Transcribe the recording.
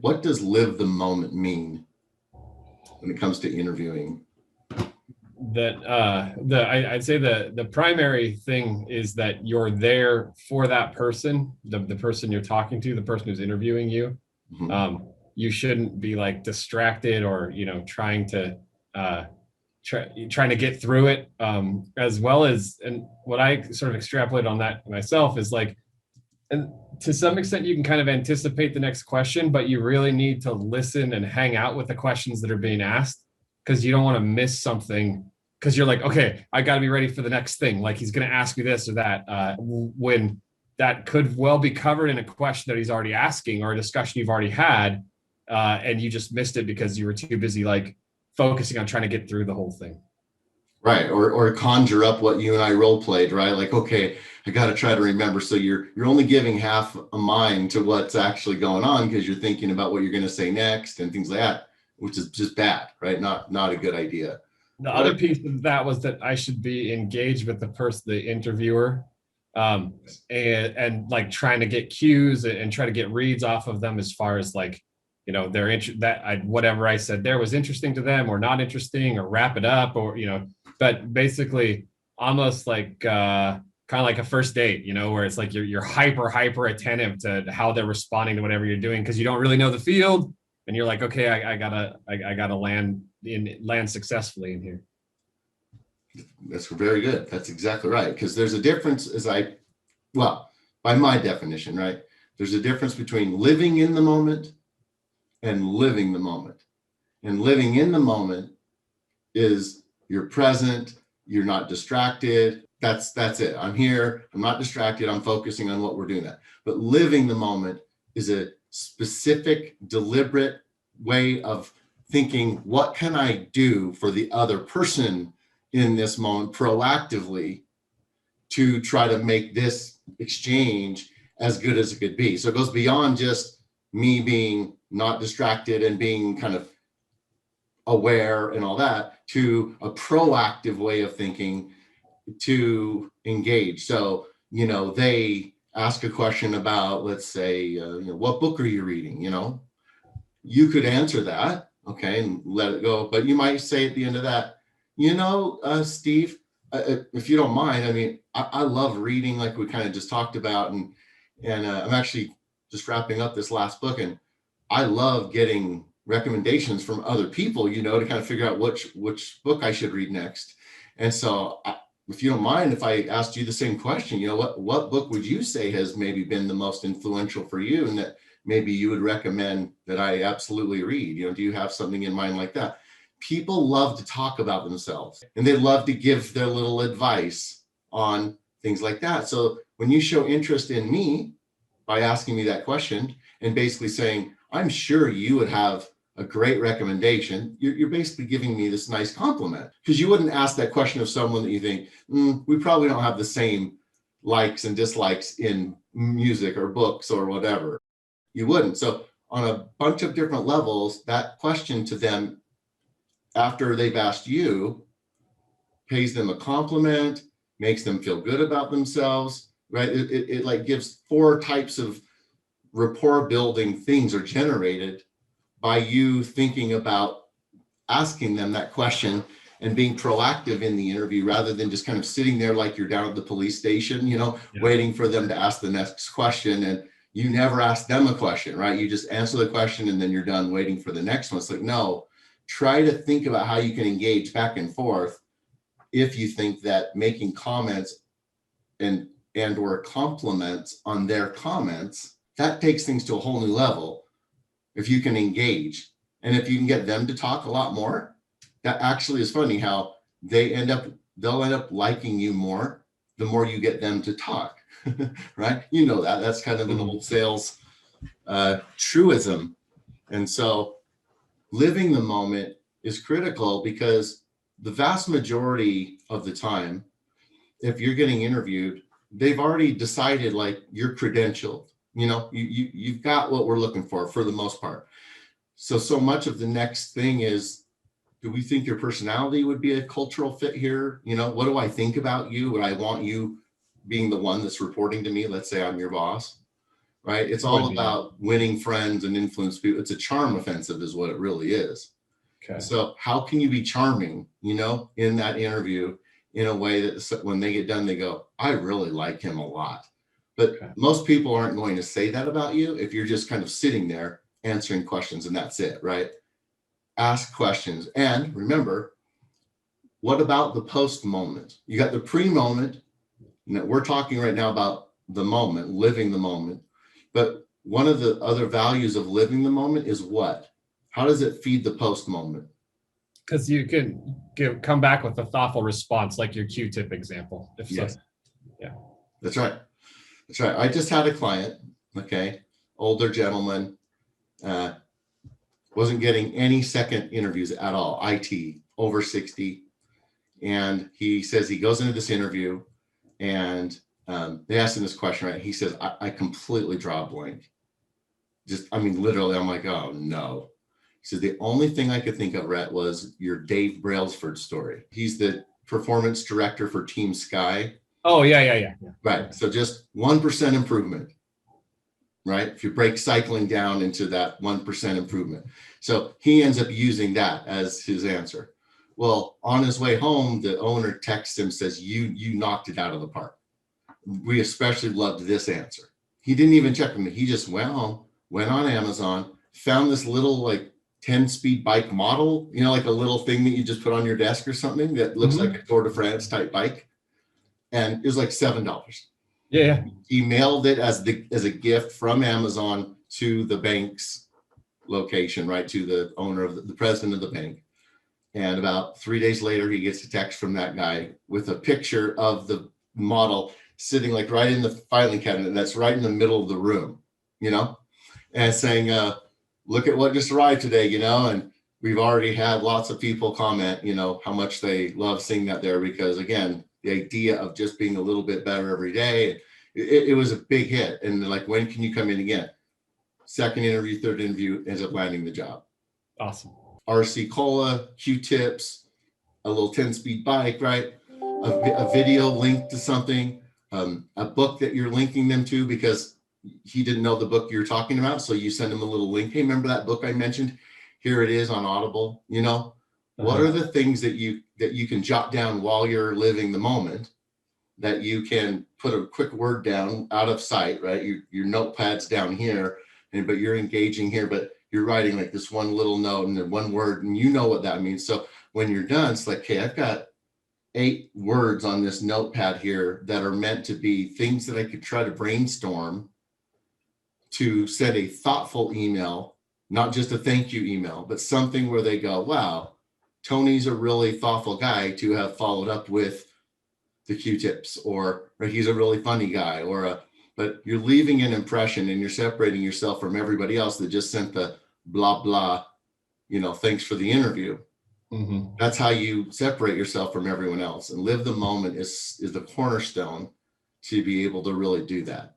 what does live the moment mean when it comes to interviewing? I'd say the primary thing is that you're there for that person, the person you're talking to, the person who's interviewing you. Mm-hmm. You shouldn't be like distracted or, trying to get through it, as well as, and what I sort of extrapolate on that myself is like, and to some extent you can kind of anticipate the next question, but you really need to listen and hang out with the questions that are being asked, because you don't want to miss something, because you're like, okay, I got to be ready for the next thing. Like he's going to ask me this or that, when that could well be covered in a question that he's already asking or a discussion you've already had, and you just missed it because you were too busy like focusing on trying to get through the whole thing. Right. Or conjure up what you and I role played, right? Like, okay, I got to try to remember. So you're only giving half a mind to what's actually going on because you're thinking about what you're going to say next and things like that, which is just bad, right? Not a good idea. The other piece of that was that I should be engaged with the interviewer, and like trying to get cues and try to get reads off of them as far as like, whatever I said there was interesting to them or not interesting, or wrap it up, or, but basically almost like, kind of like a first date, where it's like you're hyper attentive to how they're responding to whatever you're doing, because you don't really know the field, and you're like, okay, I gotta land successfully in here. That's very good. That's exactly right. Because there's a difference, by my definition, right? There's a difference between living in the moment and living the moment. And living in the moment is you're present, you're not distracted. That's it. I'm here, I'm not distracted, I'm focusing on what we're doing at. But living the moment is a specific, deliberate way of thinking, what can I do for the other person in this moment proactively to try to make this exchange as good as it could be. So it goes beyond just me being not distracted and being kind of aware and all that, to a proactive way of thinking to engage. So, they ask a question about, let's say, what book are you reading? You could answer that, okay, and let it go. But you might say at the end of that, Steve, if you don't mind, I mean, I love reading, like we kind of just talked about, and I'm actually just wrapping up this last book, and I love getting recommendations from other people, to kind of figure out which book I should read next. And so, if you don't mind, if I asked you the same question, what book would you say has maybe been the most influential for you, and that maybe you would recommend that I absolutely read? Do you have something in mind like that? People love to talk about themselves, and they love to give their little advice on things like that. So when you show interest in me by asking me that question and basically saying, I'm sure you would have a great recommendation, you're basically giving me this nice compliment, because you wouldn't ask that question of someone that you think, we probably don't have the same likes and dislikes in music or books or whatever. You wouldn't. So on a bunch of different levels, that question to them after they've asked you pays them a compliment, makes them feel good about themselves, right? It like gives 4 types of rapport building things are generated by you thinking about asking them that question and being proactive in the interview, rather than just kind of sitting there like you're down at the police station, waiting for them to ask the next question. And you never ask them a question, right? You just answer the question and then you're done waiting for the next one. It's like, no, try to think about how you can engage back and forth. If you think that making comments and or compliments on their comments, that takes things to a whole new level. If you can engage, and if you can get them to talk a lot more, that actually is funny how they'll end up liking you more the more you get them to talk. Right? That's kind of an old sales truism. And so living the moment is critical, because the vast majority of the time, if you're getting interviewed, they've already decided like you're credentialed. You've got what we're looking for the most part. So much of the next thing is, do we think your personality would be a cultural fit here? What do I think about you? Would I want you being the one that's reporting to me? Let's say I'm your boss. right? It's all about winning friends and influence people. It's a charm offensive is what it really is. Okay. So how can you be charming, in that interview in a way that when they get done, they go, I really like him a lot. But most people aren't going to say that about you if you're just kind of sitting there answering questions and that's it, right? Ask questions. And remember, what about the post moment? You got the pre moment. We're talking right now about the moment, living the moment. But one of the other values of living the moment is what? How does it feed the post moment? Because you can come back with a thoughtful response, like your Q-tip example. Yes. So, yeah. That's right. That's right. I just had a client, older gentleman, wasn't getting any second interviews at all, IT, over 60. And he says he goes into this interview and they asked him this question, right? He says, I completely draw a blank. Literally, I'm like, oh no. He said, the only thing I could think of, Rhett, was your Dave Brailsford story. He's the performance director for Team Sky. Oh, yeah. Right. So just 1% improvement, right? If you break cycling down into that 1% improvement. So he ends up using that as his answer. Well, on his way home, the owner texts him, says, you knocked it out of the park. We especially loved this answer. He didn't even check with me. He just went home, went on Amazon, found this little 10-speed bike model, like a little thing that you just put on your desk or something that looks like a Tour de France type bike. And it was like $7. Yeah. He mailed it as a gift from Amazon to the bank's location, right? To the owner of the president of the bank. And about 3 days later, he gets a text from that guy with a picture of the model sitting right in the filing cabinet. That's right in the middle of the room, and saying, look at what just arrived today, and we've already had lots of people comment, how much they love seeing that there, because again, the idea of just being a little bit better every day, it was a big hit. And they're like, when can you come in again? Second interview, third interview, ends up landing the job. Awesome. RC Cola, Q-tips, a little 10-speed bike, right? A video linked to something, a book that you're linking them to because he didn't know the book you're talking about. So you send him a little link. Hey, remember that book I mentioned? Here it is on Audible. What are the things that you can jot down while you're living the moment, that you can put a quick word down out of sight, right? Your notepad's down here, but you're engaging here, but you're writing this one little note and then one word, and you know what that means. So when you're done, it's like, okay, I've got 8 words on this notepad here that are meant to be things that I could try to brainstorm to send a thoughtful email, not just a thank you email, but something where they go, wow, Tony's a really thoughtful guy to have followed up with the Q-tips, or he's a really funny guy, but you're leaving an impression and you're separating yourself from everybody else that just sent the blah, blah, thanks for the interview. Mm-hmm. That's how you separate yourself from everyone else, and live the moment is the cornerstone to be able to really do that.